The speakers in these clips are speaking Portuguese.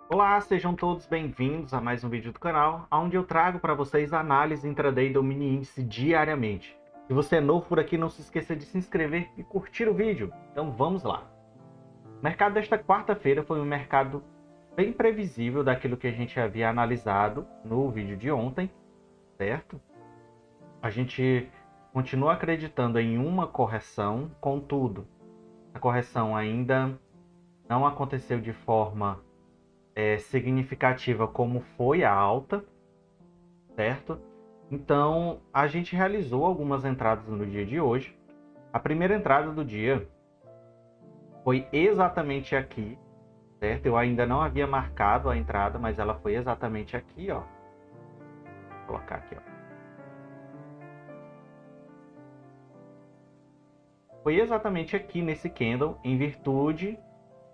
Olá, sejam todos bem-vindos a mais um vídeo do canal, onde eu trago para vocês a análise intraday do mini índice diariamente. Se você é novo por aqui, não se esqueça de se inscrever e curtir o vídeo. Então vamos lá. O mercado desta quarta-feira foi um mercado bem previsível daquilo que a gente havia analisado no vídeo de ontem, certo? A gente continua acreditando em uma correção, contudo, a correção ainda não aconteceu de forma significativa como foi a alta, certo? Então, a gente realizou algumas entradas no dia de hoje. A primeira entrada do dia foi exatamente aqui, certo? Eu ainda não havia marcado a entrada, mas ela foi exatamente aqui, ó. Vou colocar aqui, ó. Foi exatamente aqui nesse candle, em virtude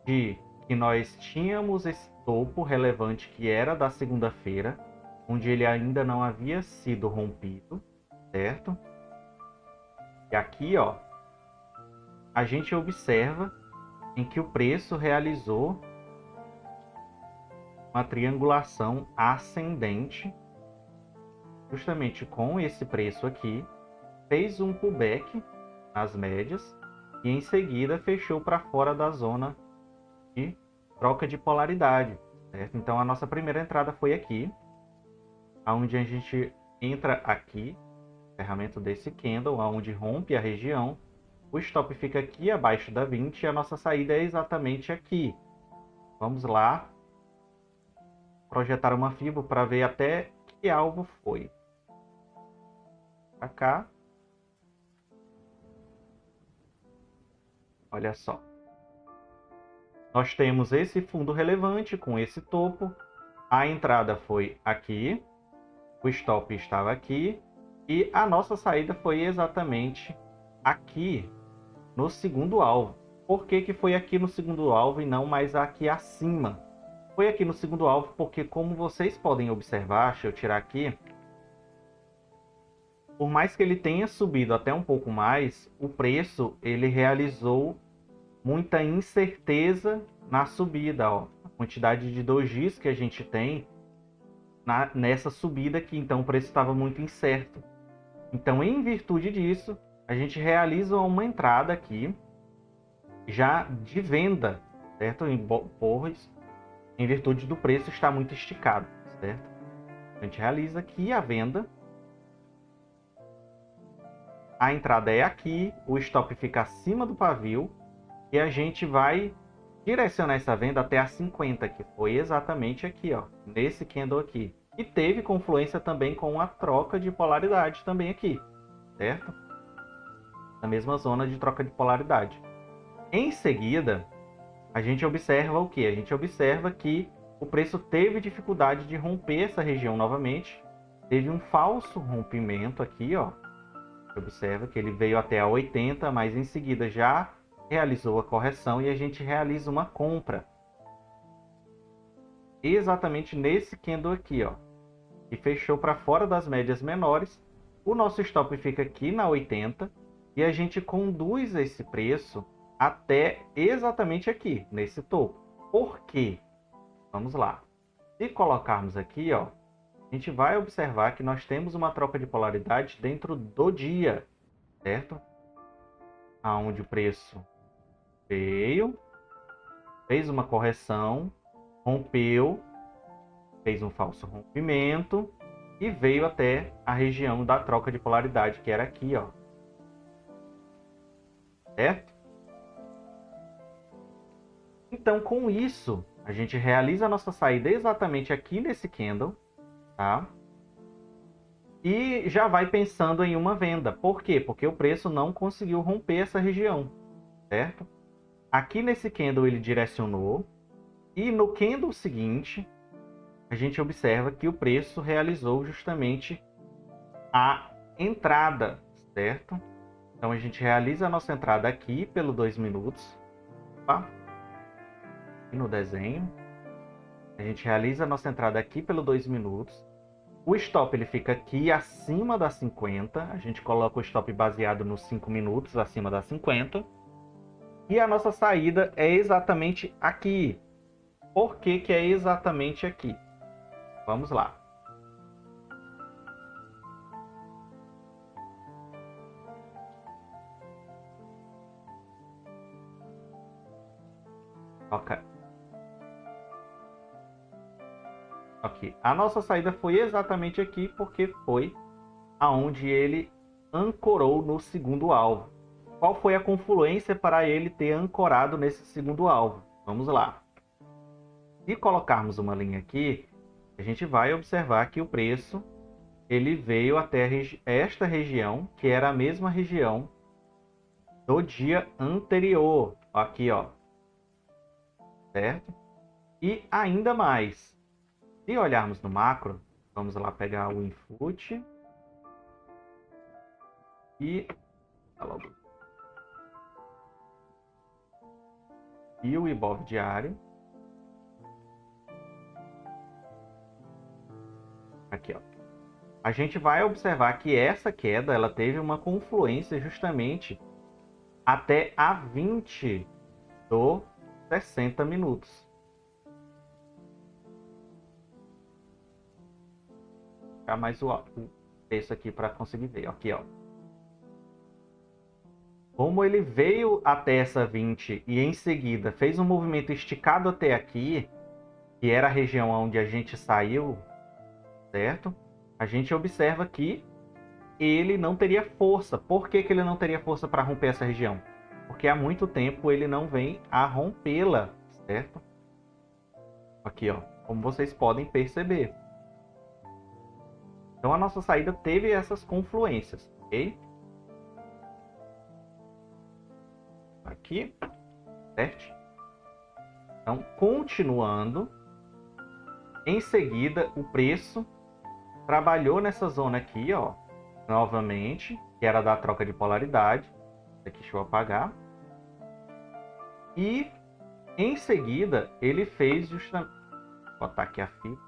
de que nós tínhamos esse topo relevante que era da segunda-feira, onde ele ainda não havia sido rompido, certo? E aqui, ó, a gente observa em que o preço realizou uma triangulação ascendente, justamente com esse preço aqui, fez um pullback nas médias e em seguida fechou para fora da zona de troca de polaridade, certo? Então a nossa primeira entrada foi aqui, onde a gente entra aqui, ferramenta desse candle, onde rompe a região, o stop fica aqui abaixo da 20 e a nossa saída é exatamente aqui. Vamos lá projetar uma fibra para ver até que alvo foi. Para cá. Olha só. Nós temos esse fundo relevante com esse topo. A entrada foi aqui. O stop estava aqui. E a nossa saída foi exatamente aqui no segundo alvo. Por que que foi aqui no segundo alvo e não mais aqui acima? Foi aqui no segundo alvo porque, como vocês podem observar, deixa eu tirar aqui, por mais que ele tenha subido até um pouco mais, o preço ele realizou muita incerteza na subida, ó. A quantidade de dojis que a gente tem nessa subida aqui, então o preço estava muito incerto. Então, em virtude disso, a gente realiza uma entrada aqui já de venda, certo? Em virtude do preço estar muito esticado, certo? A gente realiza aqui a venda. A entrada é aqui, o stop fica acima do pavio e a gente vai direcionar essa venda até a 50, que foi exatamente aqui, ó, nesse candle aqui. E teve confluência também com a troca de polaridade também aqui, certo? Na mesma zona de troca de polaridade. Em seguida, a gente observa o que? A gente observa que o preço teve dificuldade de romper essa região novamente. Teve um falso rompimento aqui, ó. Observa que ele veio até a 80, mas em seguida já realizou a correção e a gente realiza uma compra. Exatamente nesse candle aqui, ó. Que fechou para fora das médias menores. O nosso stop fica aqui na 80 e a gente conduz esse preço até exatamente aqui, nesse topo. Por quê? Vamos lá. Se colocarmos aqui, ó, a gente vai observar que nós temos uma troca de polaridade dentro do dia, certo? Aonde o preço veio, fez uma correção, rompeu, fez um falso rompimento e veio até a região da troca de polaridade, que era aqui, ó. Certo? Então, com isso, a gente realiza a nossa saída exatamente aqui nesse candle, tá? E já vai pensando em uma venda. Por quê? Porque o preço não conseguiu romper essa região, certo? Aqui nesse candle ele direcionou. E no candle seguinte, a gente observa que o preço realizou justamente a entrada, certo? Então a gente realiza a nossa entrada aqui pelo 2 minutos. Tá? E no desenho. A gente realiza a nossa entrada aqui pelo 2 minutos. O stop ele fica aqui acima da 50. A gente coloca o stop baseado nos 5 minutos acima da 50. E a nossa saída é exatamente aqui. por que que é exatamente aqui? Vamos lá. Ok. Ok. A nossa saída foi exatamente aqui porque foi aonde ele ancorou no segundo alvo. Qual foi a confluência para ele ter ancorado nesse segundo alvo? Vamos lá. Se colocarmos uma linha aqui, a gente vai observar que o preço ele veio até esta região, que era a mesma região do dia anterior. Aqui, ó. Certo? E ainda mais, se olharmos no macro, vamos lá pegar o input e o Ibov diário. Aqui, ó. A gente vai observar que essa queda ela teve uma confluência justamente até a 20 do 60 minutos. Vou ficar mais o texto aqui para conseguir ver. Aqui, ó. Como ele veio até essa 20 e em seguida fez um movimento esticado até aqui, que era a região onde a gente saiu, certo? A gente observa que ele não teria força. Por que que ele não teria força para romper essa região? Porque há muito tempo ele não vem a rompê-la, certo? Aqui, ó, como vocês podem perceber. Então a nossa saída teve essas confluências, ok? Aqui, certo? Então, continuando, em seguida o preço trabalhou nessa zona aqui, ó, novamente, que era da troca de polaridade. Aqui, deixa eu apagar. E em seguida ele fez justamente, vou botar aqui a fita,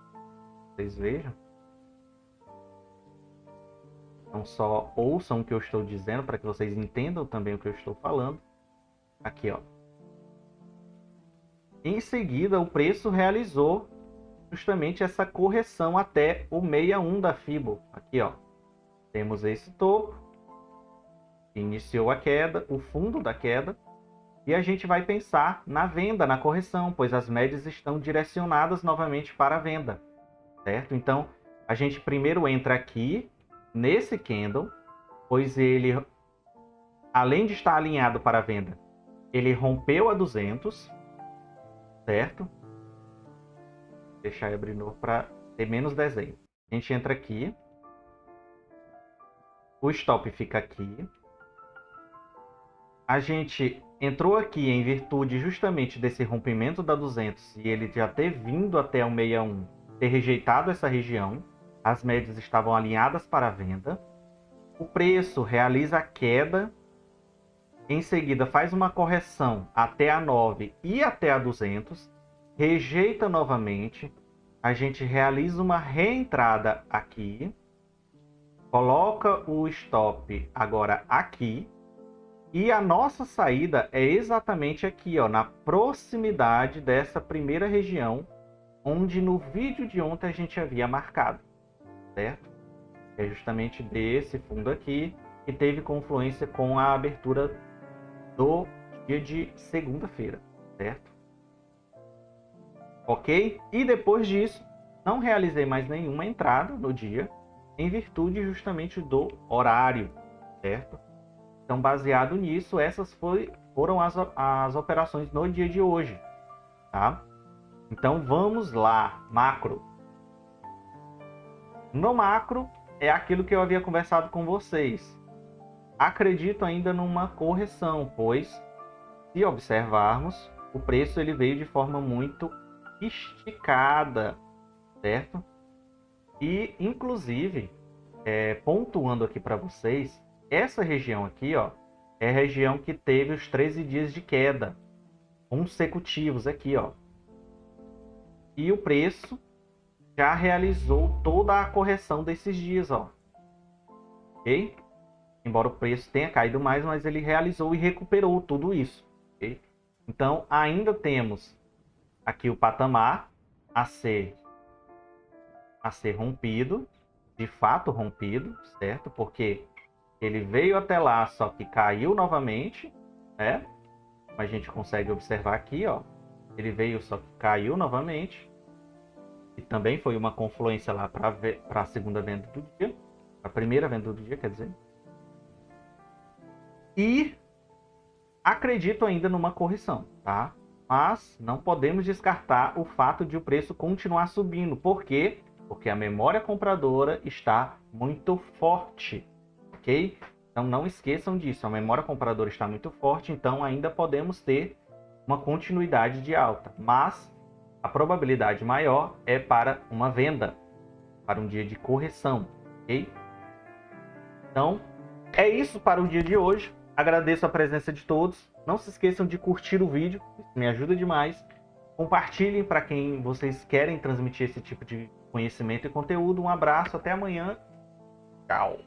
vocês vejam. Não só ouçam o que eu estou dizendo, para que vocês entendam também o que eu estou falando. Aqui, ó. Em seguida, o preço realizou justamente essa correção até o 61 da Fibo. Aqui, ó. Temos esse topo. Iniciou a queda, o fundo da queda. E a gente vai pensar na venda, na correção, pois as médias estão direcionadas novamente para a venda. Certo? Então, a gente primeiro entra aqui nesse candle, pois ele, além de estar alinhado para a venda, ele rompeu a 200, certo? Vou deixar eu abrir novo para ter menos desenho. A gente entra aqui, o stop fica aqui. A gente entrou aqui em virtude justamente desse rompimento da 200 e ele já ter vindo até o 61, ter rejeitado essa região. As médias estavam alinhadas para a venda. O preço realiza a queda. Em seguida, faz uma correção até a 9 e até a 200. Rejeita novamente. A gente realiza uma reentrada aqui. Coloca o stop agora aqui. E a nossa saída é exatamente aqui, ó, na proximidade dessa primeira região, onde no vídeo de ontem a gente havia marcado. Certo? É justamente desse fundo aqui que teve confluência com a abertura do dia de segunda-feira, certo? Ok? E depois disso, não realizei mais nenhuma entrada no dia, em virtude justamente do horário, certo? Então, baseado nisso, essas foram as operações no dia de hoje, tá? Então, vamos lá, macro. No macro, é aquilo que eu havia conversado com vocês. Acredito ainda numa correção, pois, se observarmos, o preço ele veio de forma muito esticada, certo? E, inclusive, pontuando aqui para vocês, essa região aqui, ó, é a região que teve os 13 dias de queda consecutivos aqui, ó. E o preço já realizou toda a correção desses dias, ó. Ok? Embora o preço tenha caído mais, mas ele realizou e recuperou tudo isso. Okay? Então, ainda temos aqui o patamar a ser rompido, de fato rompido, certo? Porque ele veio até lá, só que caiu novamente, né? A gente consegue observar aqui, ó. Ele veio, só que caiu novamente. E também foi uma confluência lá para a segunda venda do dia. A primeira venda do dia, quer dizer. E acredito ainda numa correção, tá? Mas não podemos descartar o fato de o preço continuar subindo. Por quê? Porque a memória compradora está muito forte, ok? Então não esqueçam disso, a memória compradora está muito forte, então ainda podemos ter uma continuidade de alta. Mas a probabilidade maior é para uma venda, para um dia de correção, ok? Então, é isso para o dia de hoje. Agradeço a presença de todos. Não se esqueçam de curtir o vídeo, isso me ajuda demais. Compartilhem para quem vocês querem transmitir esse tipo de conhecimento e conteúdo. Um abraço, até amanhã. Tchau.